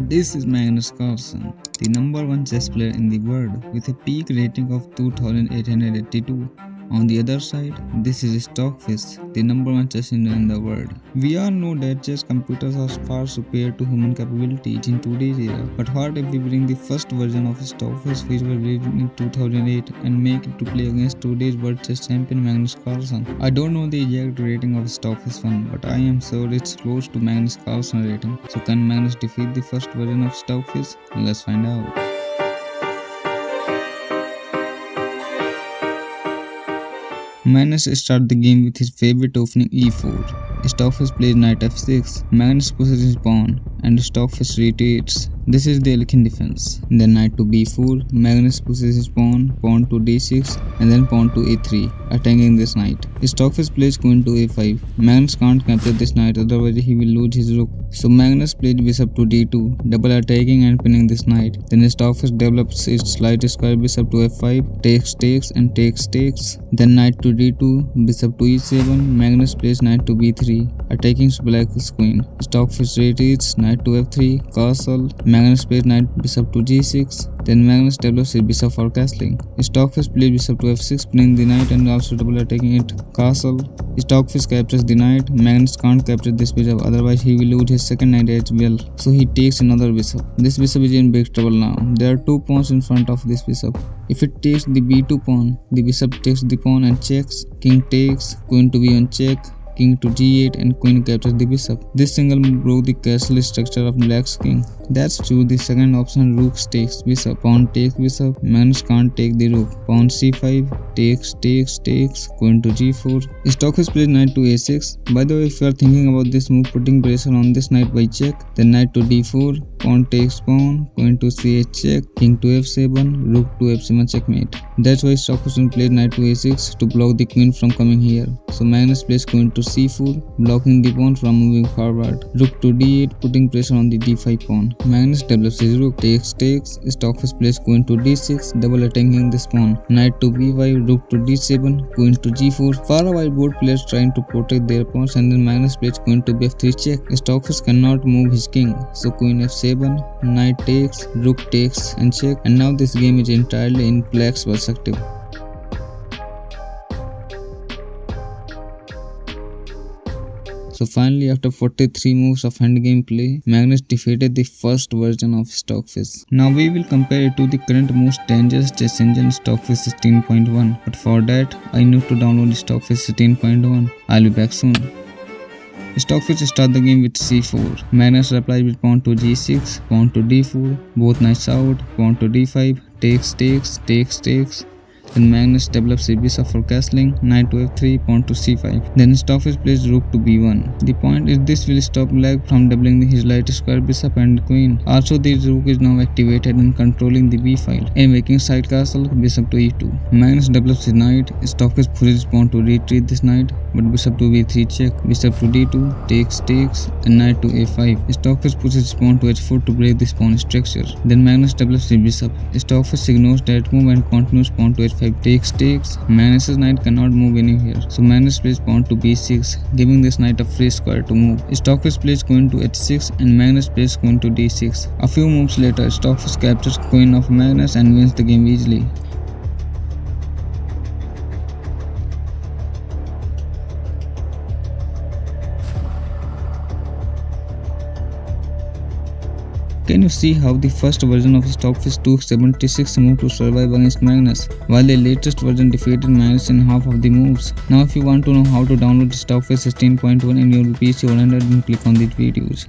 This is Magnus Carlsen, the number one chess player in the world with a peak rating of 2882. On the other side, this is Stockfish, the number one chess engine in the world. We all know that chess computers are far superior to human capabilities in today's era, but what if we bring the first version of Stockfish which was released in 2008 and make it to play against today's world chess champion Magnus Carlsen? I don't know the exact rating of Stockfish 1, but I am sure it's close to Magnus Carlsen rating. So can Magnus defeat the first version of Stockfish? Let's find out. Magnus starts the game with his favorite opening e4. Stockfish plays knight f6. Magnus pushes his pawn and Stockfish retreats. This is the elegant defense. Then knight to b4. Magnus pushes his pawn to d6 and then pawn to a3, attacking this knight. Stockfish plays queen to a5. Magnus can't capture this knight, otherwise he will lose his rook. So Magnus plays bishop to d2, double attacking and pinning this knight. Then Stockfish develops its light square bishop to f5, takes and takes. Then knight to d2, bishop to e7. Magnus plays knight to b3, attacking black's queen. Stockfish retreats, knight to f3, castle. Magnus plays knight bishop to g6. Then Magnus develops his bishop for castling. Stockfish plays bishop to f6, pinning the knight and also double attacking it, castle. Stockfish captures the knight. Magnus can't capture this bishop, otherwise he will lose his second knight as well. So he takes another bishop. This bishop is in big trouble now. There are two pawns in front of this bishop. If it takes the b2 pawn, the bishop takes the pawn and checks. King takes, queen to b1 check, king to g8 and queen captures the bishop. This single move broke the castle structure of black's king. That's true. The second option, rook takes bishop, pawn takes bishop. Magnus can't take the rook. Pawn c5, takes, queen to g4. Stockfish plays knight to a6. By the way, if you are thinking about this move putting pressure on this knight by check, then knight to d4, pawn takes pawn, queen to c8 check, king to f7, rook to f7 checkmate. That's why Stockfish plays knight to a6 to block the queen from coming here. So Magnus plays queen to c4, blocking the pawn from moving forward. Rook to d8, putting pressure on the d5 pawn. Magnus develops his rook, takes. Stockfish plays queen to d6, double attacking this pawn. Knight to b5, rook to d7, queen to g4. For a while, both players trying to protect their pawns, and then Magnus plays queen to b3 check. Stockfish cannot move his king, so queen f7, knight takes, rook takes and check. And now this game is entirely in black's perspective. So finally, after 43 moves of endgame play, Magnus defeated the first version of Stockfish. Now we will compare it to the current most dangerous chess engine, Stockfish 16.1. But for that, I need to download Stockfish 16.1. I'll be back soon. Stockfish starts the game with c4. Magnus replies with pawn to g6, pawn to d4, both knights out, pawn to d5, takes. Then Magnus develops a bishop for castling, knight to f3, pawn to c5. Then Stockfish plays rook to b1. The point is this will stop black from doubling his light square bishop and queen. Also, the rook is now activated and controlling the b file and making side castle, bishop to e2. Magnus develops his knight. Stockfish pushes his pawn to retreat this knight, but bishop to b3 check, bishop to d2, takes and knight to a5. Stockfish pushes his pawn to h4 to break this pawn structure. Then Magnus develops his bishop. Stockfish ignores that move and continues pawn to h5, takes. Magnus's knight cannot move anywhere, so Magnus plays pawn to b6, giving this knight a free square to move. Stockfish plays queen to h6 and Magnus plays queen to d6. A few moves later, Stockfish captures queen of Magnus and wins the game easily. Can you see how the first version of Stockfish took 76 moves to survive against Magnus, while the latest version defeated Magnus in half of the moves? Now if you want to know how to download Stockfish 16.1 in your PC or Android, then click on these videos.